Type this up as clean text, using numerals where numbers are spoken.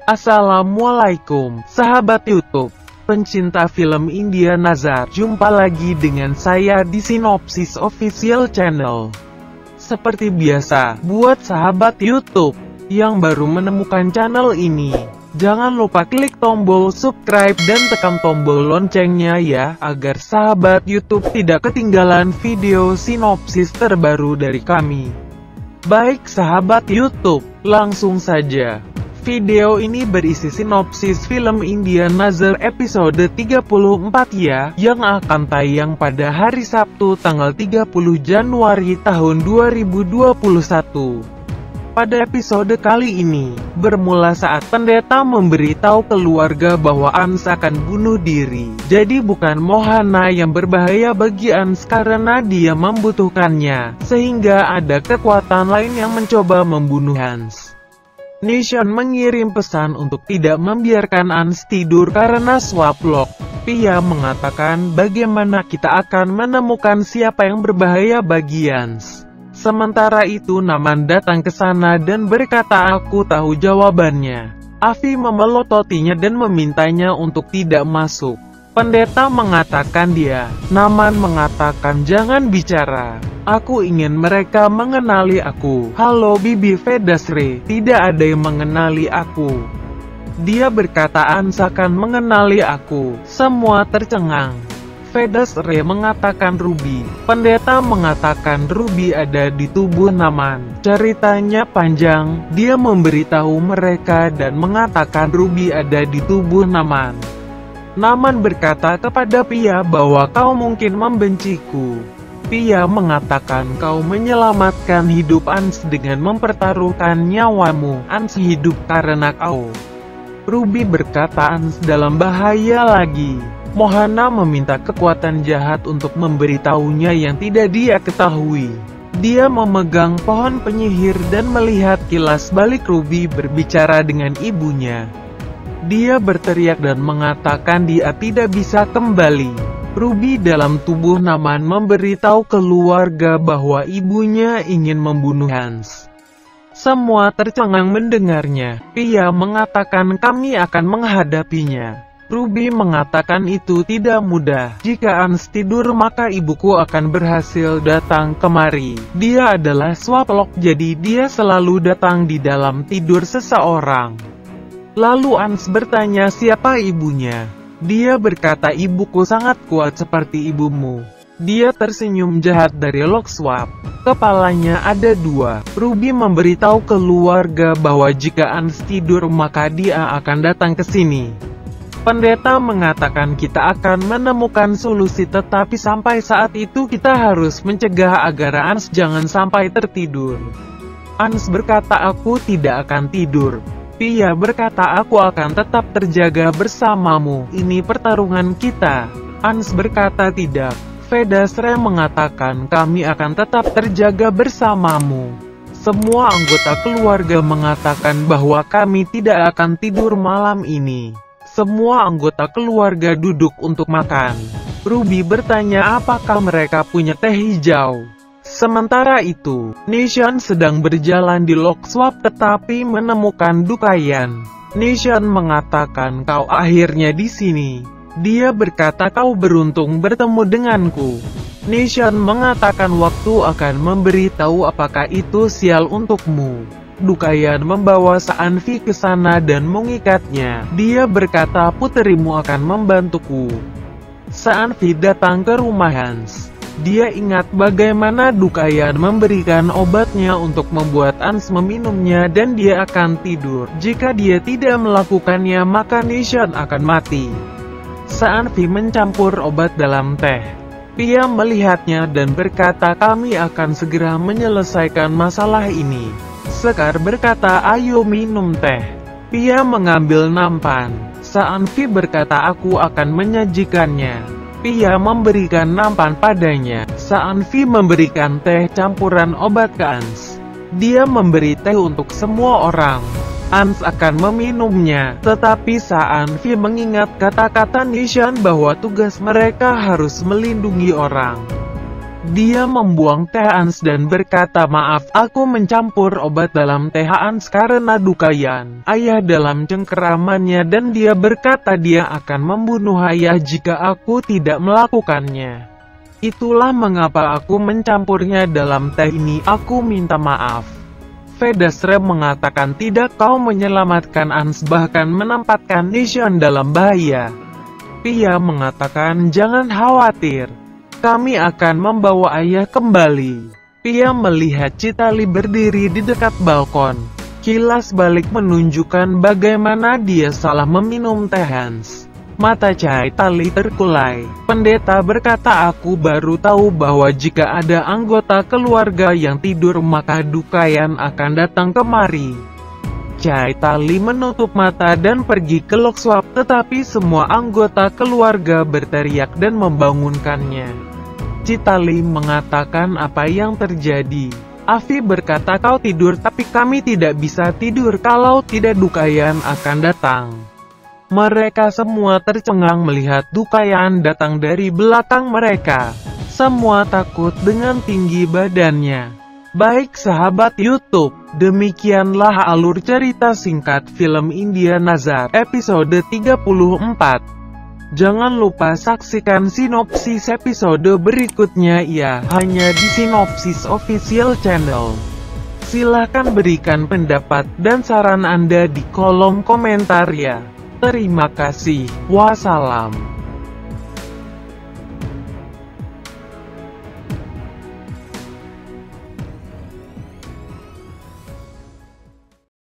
Assalamualaikum, sahabat YouTube, pencinta film India Nazar. Jumpa lagi dengan saya di Sinopsis Official Channel. Seperti biasa, buat sahabat YouTube yang baru menemukan channel ini, jangan lupa klik tombol subscribe dan tekan tombol loncengnya ya, agar sahabat YouTube tidak ketinggalan video sinopsis terbaru dari kami. Baik sahabat YouTube, langsung saja. Video ini berisi sinopsis film India Nazar episode 34 ya, yang akan tayang pada hari Sabtu tanggal 30 Januari tahun 2021. Pada episode kali ini, bermula saat pendeta memberitahu keluarga bahwa Ans akan bunuh diri. Jadi bukan Mohana yang berbahaya bagi Ans karena dia membutuhkannya, sehingga ada kekuatan lain yang mencoba membunuh Hans. Nishan mengirim pesan untuk tidak membiarkan Ans tidur karena swap lock. Pia mengatakan bagaimana kita akan menemukan siapa yang berbahaya bagi Ans. Sementara itu Naman datang ke sana dan berkata aku tahu jawabannya. Afi memelototinya dan memintanya untuk tidak masuk. Pendeta mengatakan dia. Naman mengatakan jangan bicara. Aku ingin mereka mengenali aku. Halo Bibi Vedasre, tidak ada yang mengenali aku. Dia berkata Ans akan mengenali aku. Semua tercengang. Vedasre mengatakan Ruby. Pendeta mengatakan Ruby ada di tubuh Naman. Ceritanya panjang, dia memberitahu mereka dan mengatakan Ruby ada di tubuh Naman. Naman berkata kepada Pia bahwa kau mungkin membenciku. Pia mengatakan kau menyelamatkan hidup Ans dengan mempertaruhkan nyawamu. Ans hidup karena kau. Ruby berkata Ans dalam bahaya lagi. Mohana meminta kekuatan jahat untuk memberitahunya yang tidak dia ketahui. Dia memegang pohon penyihir dan melihat kilas balik Ruby berbicara dengan ibunya. Dia berteriak dan mengatakan dia tidak bisa kembali. Ruby dalam tubuh Naman memberitahu keluarga bahwa ibunya ingin membunuh Hans. Semua tercengang mendengarnya. Pia mengatakan kami akan menghadapinya. Ruby mengatakan itu tidak mudah. Jika Hans tidur maka ibuku akan berhasil datang kemari. Dia adalah swap lock jadi dia selalu datang di dalam tidur seseorang. Lalu Ans bertanya siapa ibunya. Dia berkata ibuku sangat kuat seperti ibumu. Dia tersenyum jahat dari lock swap. Kepalanya ada dua. Ruby memberitahu keluarga bahwa jika Ans tidur maka dia akan datang ke sini. Pendeta mengatakan kita akan menemukan solusi tetapi sampai saat itu kita harus mencegah agar Ans jangan sampai tertidur. Ans berkata aku tidak akan tidur. Pia berkata aku akan tetap terjaga bersamamu, ini pertarungan kita. Ans berkata tidak. Vedasre mengatakan kami akan tetap terjaga bersamamu. Semua anggota keluarga mengatakan bahwa kami tidak akan tidur malam ini. Semua anggota keluarga duduk untuk makan. Ruby bertanya apakah mereka punya teh hijau. Sementara itu, Nishan sedang berjalan di lock swap tetapi menemukan Dukayan. Nishan mengatakan kau akhirnya di sini. Dia berkata kau beruntung bertemu denganku. Nishan mengatakan waktu akan memberitahu apakah itu sial untukmu. Dukayan membawa Saanvi ke sana dan mengikatnya. Dia berkata puterimu akan membantuku. Saanvi datang ke rumah Hans. Dia ingat bagaimana Dukayan memberikan obatnya untuk membuat Ans meminumnya dan dia akan tidur. Jika dia tidak melakukannya maka Nishan akan mati. Saanvi mencampur obat dalam teh. Pia melihatnya dan berkata kami akan segera menyelesaikan masalah ini. Sekar berkata ayo minum teh. Pia mengambil nampan. Saanvi berkata aku akan menyajikannya. Pia memberikan nampan padanya. Saanvi memberikan teh campuran obat ke Ans. Dia memberi teh untuk semua orang. Ans akan meminumnya, tetapi Saanvi mengingat kata-kata Nishan bahwa tugas mereka harus melindungi orang. Dia membuang teh Hans dan berkata, "Maaf, aku mencampur obat dalam teh Hans karena Dukayan ayah dalam cengkeramannya, dan dia berkata dia akan membunuh ayah jika aku tidak melakukannya. Itulah mengapa aku mencampurnya dalam teh ini, aku minta maaf." Vedasre mengatakan, "Tidak, kau menyelamatkan Hans, bahkan menempatkan Nishon dalam bahaya." Pia mengatakan, "Jangan khawatir. Kami akan membawa ayah kembali." Pia melihat Chitali berdiri di dekat balkon. Kilas balik menunjukkan bagaimana dia salah meminum teh Hans. Mata Chitali terkulai. Pendeta berkata, "Aku baru tahu bahwa jika ada anggota keluarga yang tidur maka Dukayan akan datang kemari." Chitali menutup mata dan pergi ke Lokswap, tetapi semua anggota keluarga berteriak dan membangunkannya. Chitali mengatakan apa yang terjadi. Afi berkata, "Kau tidur, tapi kami tidak bisa tidur kalau tidak Dukayan akan datang." Mereka semua tercengang melihat Dukayan datang dari belakang mereka. Semua takut dengan tinggi badannya. Baik sahabat YouTube, demikianlah alur cerita singkat film India Nazar episode 34. Jangan lupa saksikan sinopsis episode berikutnya ya, hanya di Sinopsis Official Channel. Silahkan berikan pendapat dan saran Anda di kolom komentar ya. Terima kasih. Wassalam.